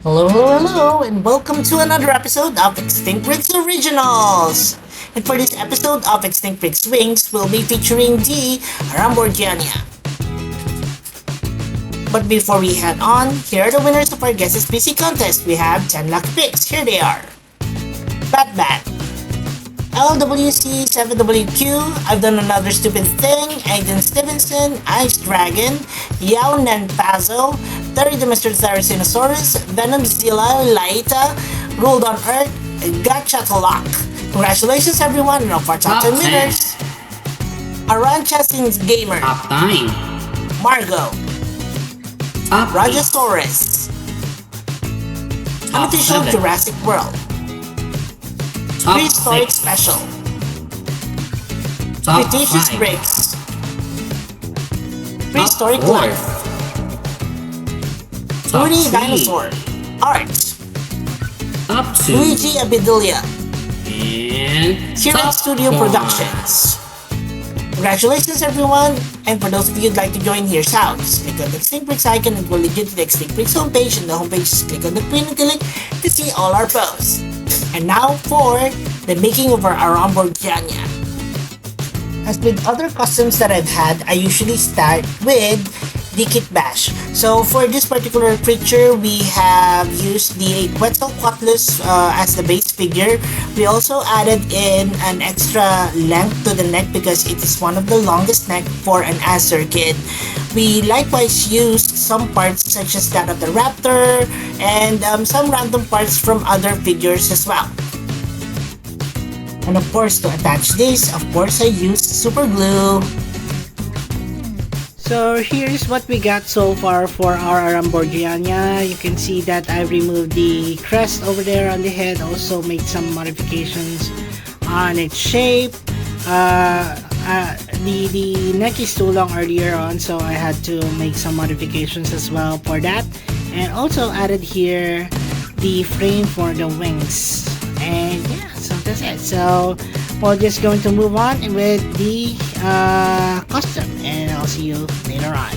Hello, hello, hello, and welcome to another episode of Extinct Bricks Originals! And for this episode of Extinct Bricks Wings, we'll be featuring the Arambourgiania. But before we head on, here are the winners of our Guess SPC contest. We have 10 lucky picks. Here they are. Bat, LWC7WQ, I've Done Another Stupid Thing, Aiden Stevenson, Ice Dragon, Yao Nanpazo, Terry the Mr. Theracinosaurus, Venomzilla, Laita, Ruled on Earth, Gachatalak. Congratulations everyone, and of our top 10 winners. Aran Chasins Gamer, Top time. Margo, Top Rajasaurus, Top Unofficial 7. Jurassic World, Top Prehistoric 6. Special, Top Cretaceous 5. Breaks, Prehistoric Top 4. Life, Top Rudy 3. Dinosaur, Art, Top 2. Luigi Abidulia, And Siren Top Studio 1. Productions. Congratulations everyone! And for those of you who'd like to join, here's how. Just click on the Extinct Bricks icon and it will lead you to the Extinct Bricks homepage. And the homepage, just click on the community link to see all our posts. And now for the making of our Arambourgiania. As with other customs that I've had, I usually start with the kit bash. So for this particular creature, we have used the Quetzalcoatlus as the base figure. We also added in an extra length to the neck because it is one of the longest neck for an Acer kid. We likewise used some parts such as that of the raptor and some random parts from other figures as well. And of course, to attach this, of course I used super glue. So here's what we got so far for our Arambourgiania. You can see that I removed the crest over there on the head, also made some modifications on its shape. The neck is too long earlier on, so I had to make some modifications as well for that. And also added here the frame for the wings. And yeah, so that's it. So we're just going to move on with the custom, and I'll see you later on.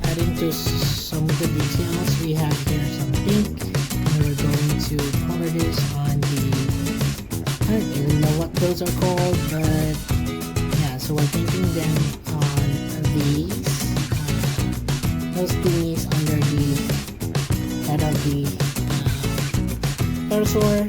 Adding to some of the details, we have here some pink, and we're going to color this on the, I don't even know what those are called, but yeah, so we're painting them on these, those thingies under the head of the Pterosaur.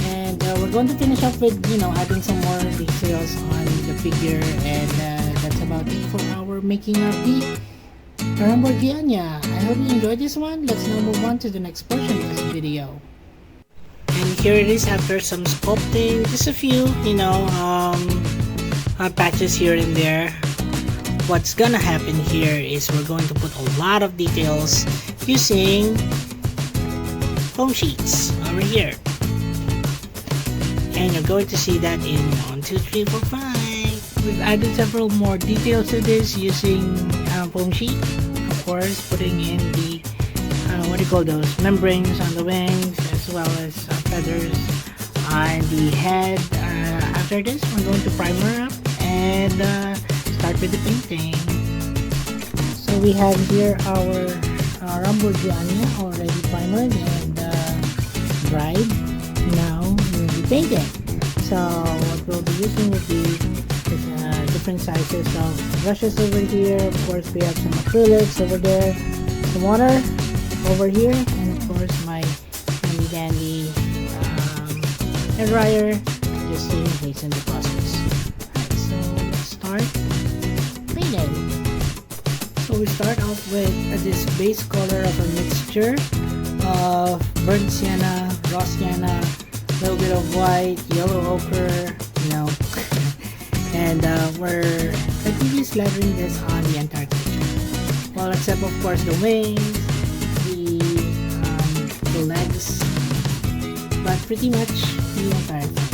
And we're going to finish up with, adding some more details on the figure, and that's about it for our making of the Arambourgiania. I hope you enjoyed this one. Let's now move on to the next portion of this video. And here it is after some sculpting, just a few, patches here and there. What's gonna happen here is we're going to put a lot of details using foam sheets over here. And you're going to see that in 1, 2, 3, 4, 5. We've added several more details to this using foam sheet. Of course, putting in the what do you call those, membranes on the wings, as well as feathers on the head. After this, we're going to primer up and start with the painting. So we have here our Arambourgiania already primered and dried. Now we'll be painting. So what we'll be using will be different sizes of brushes over here. Of course, we have some acrylics over there, some water over here, and of course my handy dandy hair dryer, just to hasten the process. Alright, so let's start painting. So we start off with this base color of a mixture of burnt sienna, raw sienna, a little bit of white, yellow ochre, and we're completely slathering this on the entire creature. Well, except of course the wings, the legs, but pretty much the entire thing.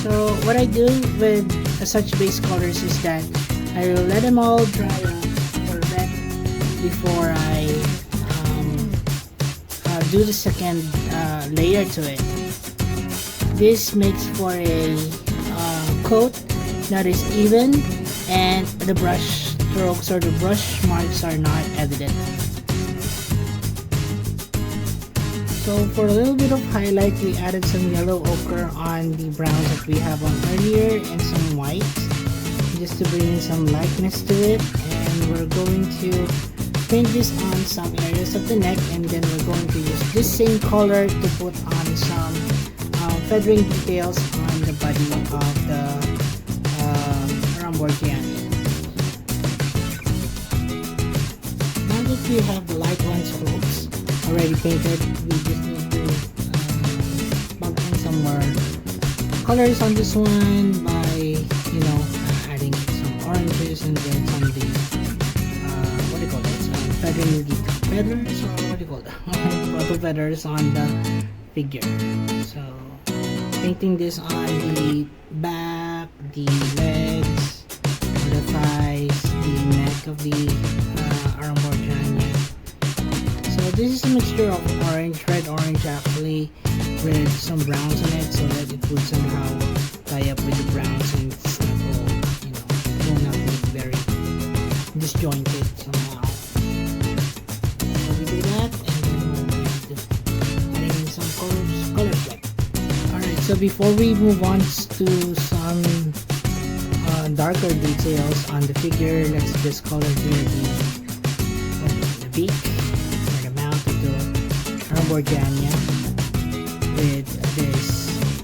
So what I do with such base colors is that I will let them all dry up or wet before I do the second layer to it. This makes for a coat that is even and the brush strokes or the brush marks are not evident. So for a little bit of highlight, we added some yellow ochre on the browns that we have on earlier and some white just to bring in some lightness to it. And we're going to paint this on some areas of the neck, and then we're going to use this same color to put on some feathering details on the body of the Arambourgiania. Now that we have the light ones strokes already painted, we just need to bump in some more colors on this one by, adding some oranges and then some of the what do you call that? Feathering feathers, or what do you call that? Photo feathers on the figure. So painting this on the back, the legs, the thighs, the neck of the Arambourgiania. So this is a mixture of red orange actually, with some browns in it, so that it would somehow tie up with the browns and it's not all, will not be very disjointed somehow. So we do that, and then we'll be adding in some color flip. Alright, so before we move on to some darker details on the figure, let's just color here the beak or the mouth of the Arambourgiania with this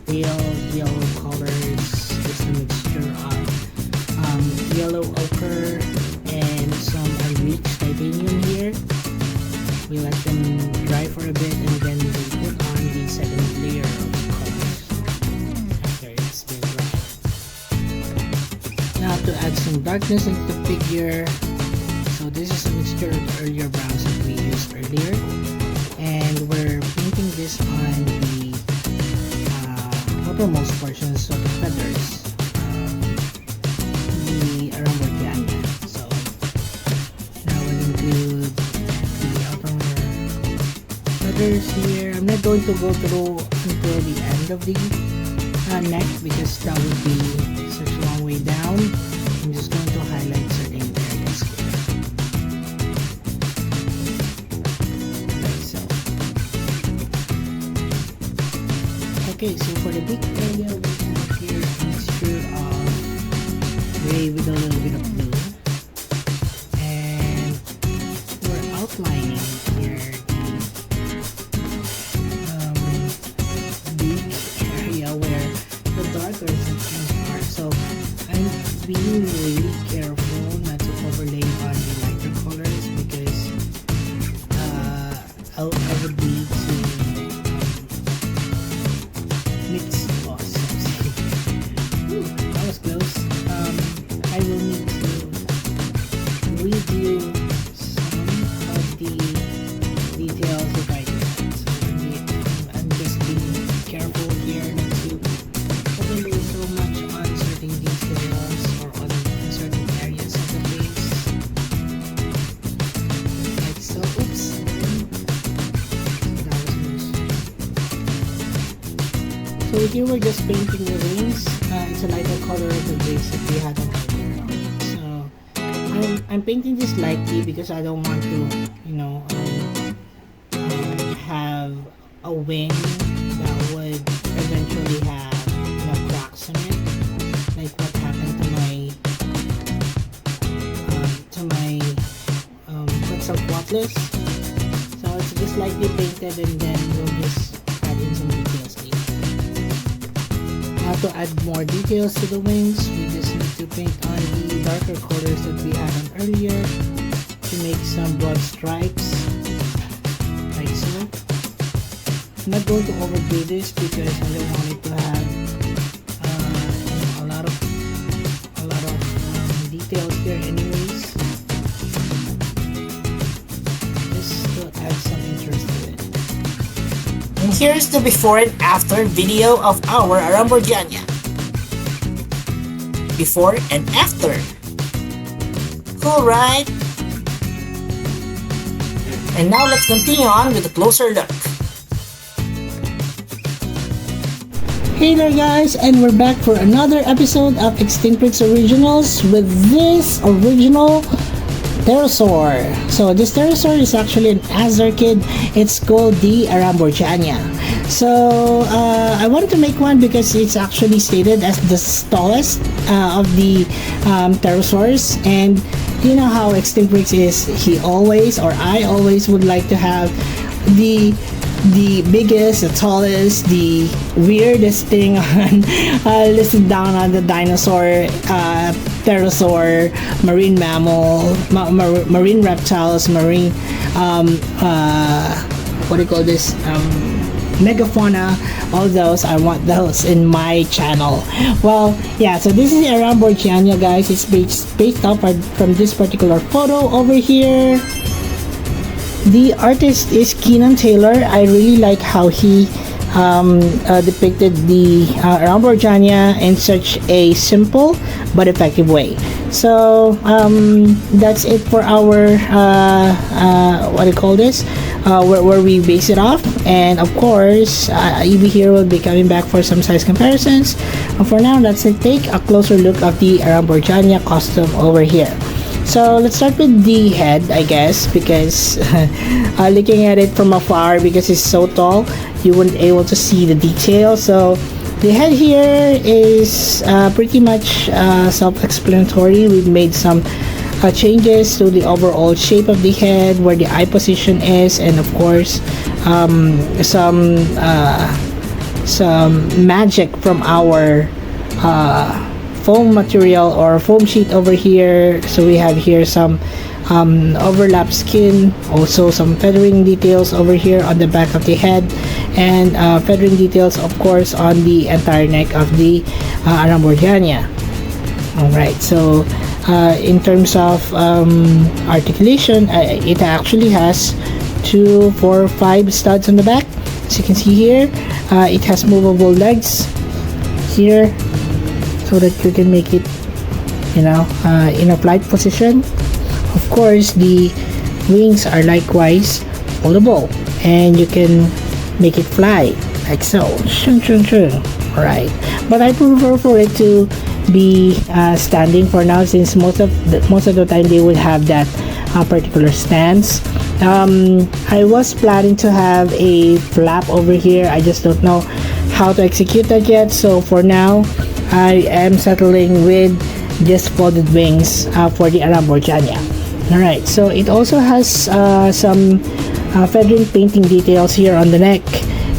pale yellow colors, just a mixture of yellow ochre and some unbleached titanium here. We let them dry for a bit, and then we put on the second layer of colors after it's been dry. Now to add some darkness into the figure, so this is a mixture of the earlier browns that we used earlier, and we're painting this on the uppermost portions of the feathers the Arambourgiania. So now we'll include the outer feathers here. I'm not going to go through until the end of the neck because that would be such a long way down. I'm just going to highlight certain areas here. Like so. Okay, so for the big area, we have here a mixture of gray with a little bit of blue. And we're outlining here the big area where the darker sections are. So I'm being really careful not to overlay on the lighter colors because I would need to mix loss. That was close. I will need to redo some of the details if I do that. So I'm just being careful here not to overlay so much on certain details or on certain areas of the face. Like so. Oops. That was loose. So here we're just painting the wings. It's a lighter color of the base that we had on earlier. So I'm painting this lightly because I don't want to, have a wing that would eventually have cracks in it, like what happened to my Quetzalcoatlus. So it's just lightly painted, and then we'll just add in some details later. Now to add more details to the wings, we just need to paint on the darker colors that we had on earlier to make some broad stripes, like so. I'm not going to overdo this because I don't want it to have a lot of details here anyways. Just to add some interest to it. And here's the before and after video of our Arambourgiania. Before and after. Cool, right? And now let's continue on with a closer look. Hey there guys, and we're back for another episode of Extinct Pricks Originals with this original Pterosaur. So this Pterosaur is actually an Azar kid. It's called the Arambourgiania. So I wanted to make one because it's actually stated as the tallest of the Pterosaurs, and you know how Extinct Pricks is. I always would like to have the biggest, the tallest, the weirdest thing on listed down on the dinosaur, pterosaur, marine mammal, marine reptiles, marine what do you call this? Megafauna, all those. I want those in my channel. Well, yeah, so this is the Arambourgiania, guys. It's based off from this particular photo over here. The artist is Keenan Taylor. I really like how he depicted the Arambourgiania in such a simple but effective way. So that's it for our what do you call this? Where we base it off, and of course EB here will be coming back for some size comparisons. For now, let's take a closer look of the Arambourgiania costume over here. So let's start with the head, I guess, because looking at it from afar, because it's so tall, you wouldn't be able to see the detail. So the head here is pretty much self-explanatory. We've made some changes to the overall shape of the head, where the eye position is, and of course some magic from our foam material or foam sheet over here. So we have here some overlap skin, also some feathering details over here on the back of the head, and feathering details of course on the entire neck of the Arambourgiania. Alright, so in terms of articulation, it actually has 2, 4, 5 studs on the back, as you can see here. It has movable legs here, so that you can make it, you know, in a flight position. Of course, the wings are likewise foldable, and you can make it fly like so. Alright, but I prefer for it to be standing for now, since most of the time they would have that particular stance. I was planning to have a flap over here. I just don't know how to execute that yet. So for now, I am settling with just folded wings for the Arambourgiania. Alright, so it also has some feathering painting details here on the neck,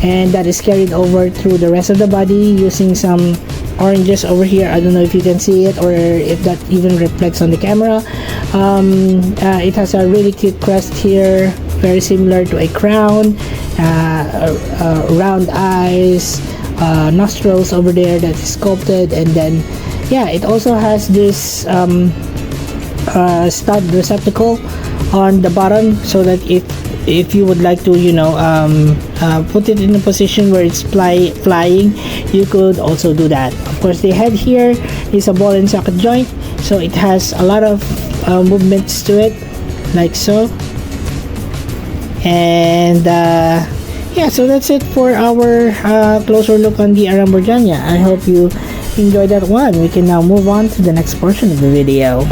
and that is carried over through the rest of the body using some oranges over here. I don't know if you can see it or if that even reflects on the camera. It has a really cute crest here, very similar to a crown, round eyes, nostrils over there that is sculpted, and then yeah, it also has this stud receptacle on the bottom, so that if you would like to, you know, put it in a position where it's flying, you could also do that. Of course, the head here is a ball and socket joint, so it has a lot of movements to it, like so. And yeah, so that's it for our closer look on the Arambourgiania. I hope you enjoyed that one. We can now move on to the next portion of the video.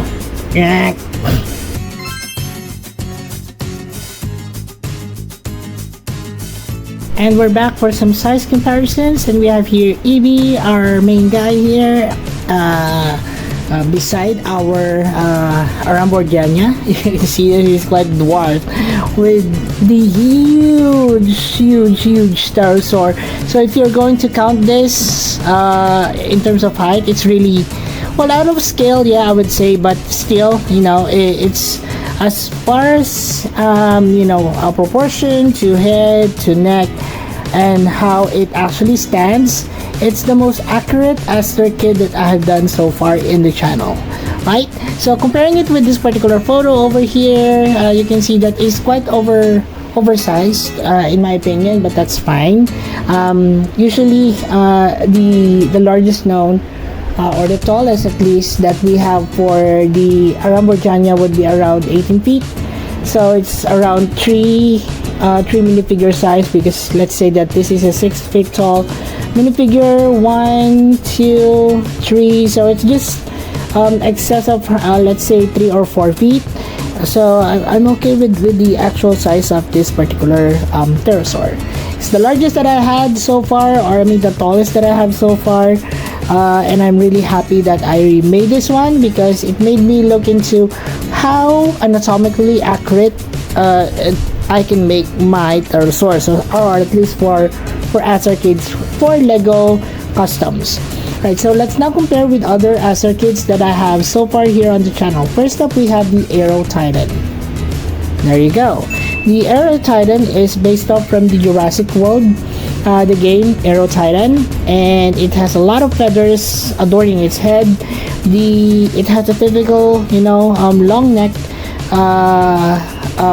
And we're back for some size comparisons, and we have here EB, our main guy here, beside our Arambourgiania. You can see that he's quite dwarf with the huge Pterosaur. So if you're going to count this in terms of height, it's really, well, out of scale, yeah, I would say, but still, you know, it's as far as you know, a proportion to head to neck and how it actually stands, it's the most accurate Aztec kid that I have done so far in the channel, right? So comparing it with this particular photo over here, you can see that it's quite oversized in my opinion, but that's fine. Usually the largest known or the tallest at least that we have for the Arambourgiania would be around 18 feet. So it's around 3 three minifigure size, because let's say that this is a 6 feet tall minifigure, 1, 2, 3, so it's just excess of let's say 3 or 4 feet. So I'm okay with the actual size of this particular pterosaur. It's the largest that I had so far, or I mean the tallest that I have so far, and I'm really happy that I made this one, because it made me look into how anatomically accurate I can make my pterosaur, so, or at least for as arcades for Lego customs. Right, so let's now compare with other as arcades that I have so far here on the channel. First up, we have the Aero Titan. There you go. The Aero Titan is based off from the Jurassic World, the game Aero Titan, and it has a lot of feathers adorning its head. It has a typical, long neck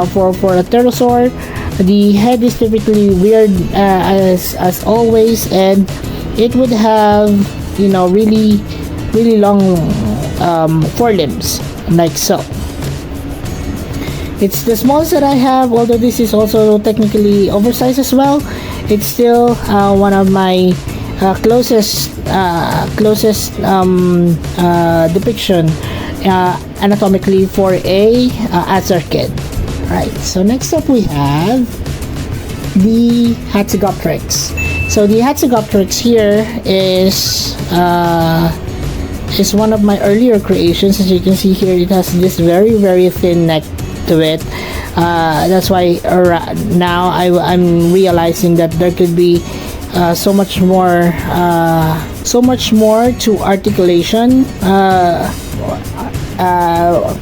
for a pterosaur. The head is typically weird as always, and it would have really long forelimbs, like so. It's the smallest that I have, although this is also technically oversized as well. It's still one of my closest depiction anatomically for a Azar kid. Right, so next up we have the Hatzegopteryx. So the Hatzegopteryx here is one of my earlier creations. As you can see here, it has this very thin neck to it. That's why now I'm realizing that there could be so much more to articulation,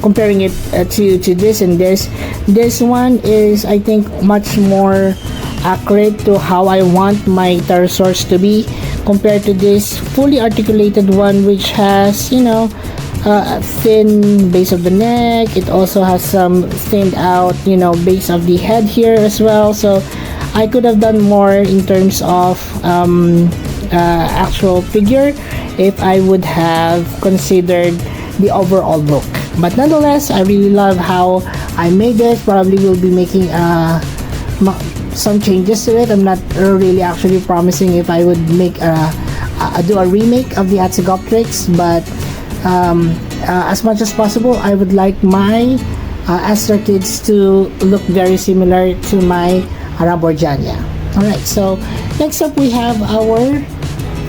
comparing it to this and this. This one is, I think, much more accurate to how I want my pterosaurs to be, compared to this fully articulated one, which has a thin base of the neck. It also has some thinned out base of the head here as well. So I could have done more in terms of actual figure if I would have considered the overall look. But nonetheless, I really love how I made this. Probably will be making some changes to it. I'm not really actually promising if I would make do a remake of the Hatzegopteryx, but as much as possible, I would like my Azar kids to look very similar to my Arambourgiania. Alright, so next up we have our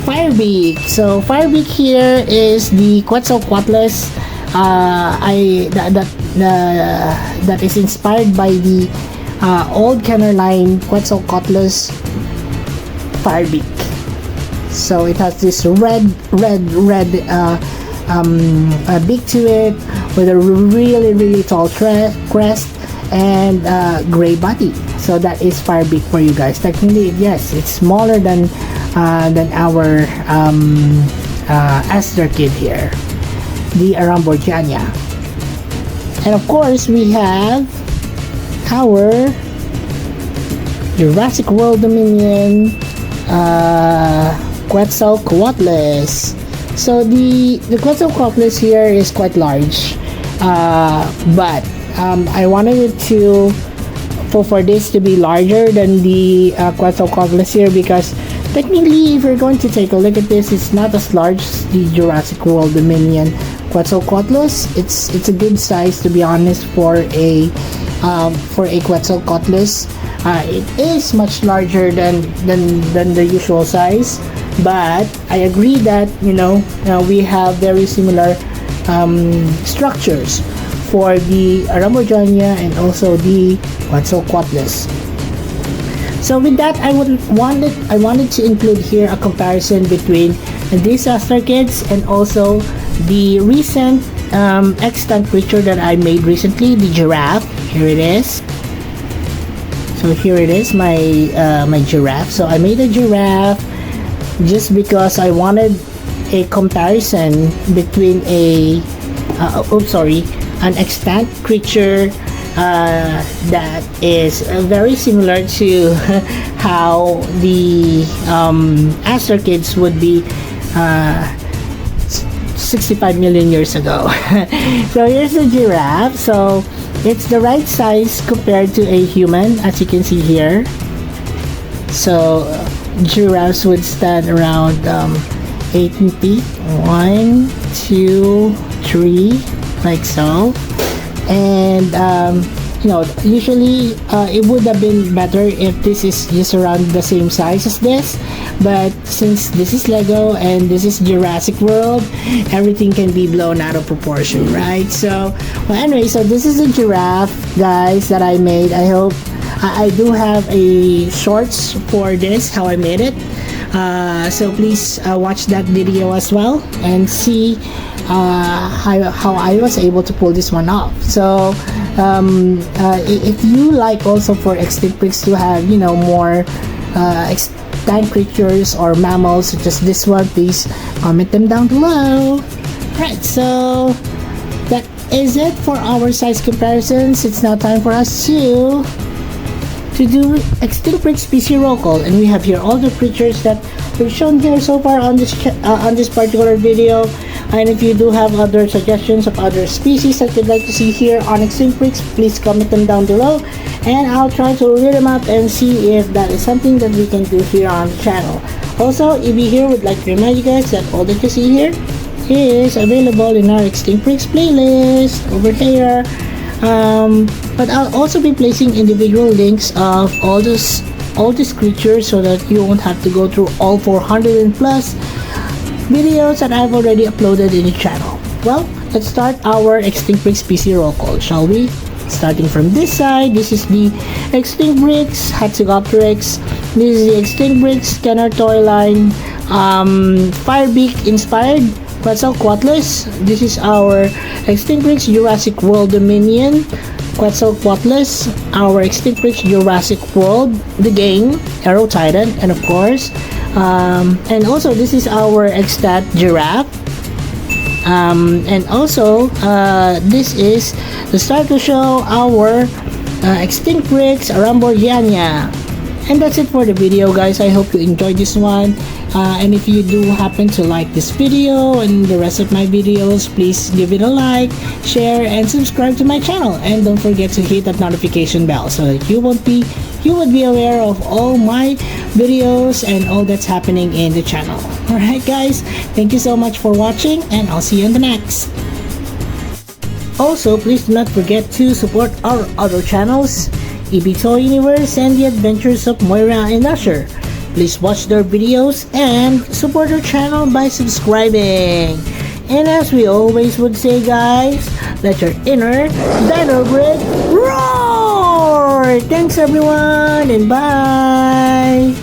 Firebeak. So Firebeak here is the Quetzalcoatlus that is inspired by the old Kenner line Quetzalcoatlus Firebeak. So it has this red beak to it, with a really tall crest and gray body. So that is Firebeak for you guys. Technically, yes, it's smaller than our Azar kid here, the Arambourgiania. And of course, we have our Jurassic World Dominion Quetzalcoatlus. So the Quetzalcoatlus here is quite large, but I wanted it to for this to be larger than the Quetzalcoatlus here, because technically, if you're going to take a look at this, it's not as large as the Jurassic World Dominion Quetzalcoatlus. It's a good size, to be honest, for a Quetzalcoatlus. It is much larger than the usual size, but I agree that we have very similar structures for the Arambourgiania and also the Quetzalcoatlus. So with that, I wanted to include here a comparison between these Azar kids and also the recent extant creature that I made recently, the giraffe. Here it is. So here it is, my giraffe. So I made a giraffe just because I wanted a comparison between an extant creature that is very similar to how the Azar kids would be 65 million years ago. So here's the giraffe. So It's the right size compared to a human, as you can see here. So giraffes would stand around 18 feet. 1, 2, 3, like so. And usually it would have been better if this is just around the same size as this, but since this is Lego and this is Jurassic World, everything can be blown out of proportion, right? So well, anyway, so this is a giraffe, guys, that I made. I hope I do have a shorts for this, how I made it. So please watch that video as well and see how I was able to pull this one off. So if you like also for extinct pricks to have more extinct creatures or mammals such as this one, please comment them down below. Right, so that is it for our size comparisons. It's now time for us to do extinct pricks species roll call, and we have here all the creatures that we've shown here so far on this particular video. And if you do have other suggestions of other species that you'd like to see here on extinct pricks, please comment them down below, and I'll try to read them up and see if that is something that we can do here on the channel. Also, EB here would like to remind you guys that all that you see here is available in our extinct pricks playlist over here. But I'll also be placing individual links of all these creatures so that you won't have to go through all 400 and plus videos that I've already uploaded in the channel. Well, let's start our extinct pricks species roll call, shall we? Starting from this side, this is the extinct pricks Hatzegopteryx. This is the extinct pricks Kenner toy line, Firebeak inspired Quetzalcoatlus. This is our extinct pricks Jurassic World Dominion Quetzalcoatlus, our extinct pricks Jurassic World the game Aero Titan, and of course and also this is our extant giraffe, and also this is the start to show our extinct pricks Arambourgiania. And that's it for the video, guys. I hope you enjoyed this one, and if you do happen to like this video and the rest of my videos, please give it a like, share, and subscribe to my channel, and don't forget to hit that notification bell so that you would be aware of all my videos and all that's happening in the channel. Alright guys, thank you so much for watching, and I'll see you in the next. Also, please do not forget to support our other channels, EB Toy Universe and The Adventures of Moira and Usher. Please watch their videos and support our channel by subscribing. And as we always would say, guys, let your inner dino breed roar! Thanks everyone, and bye!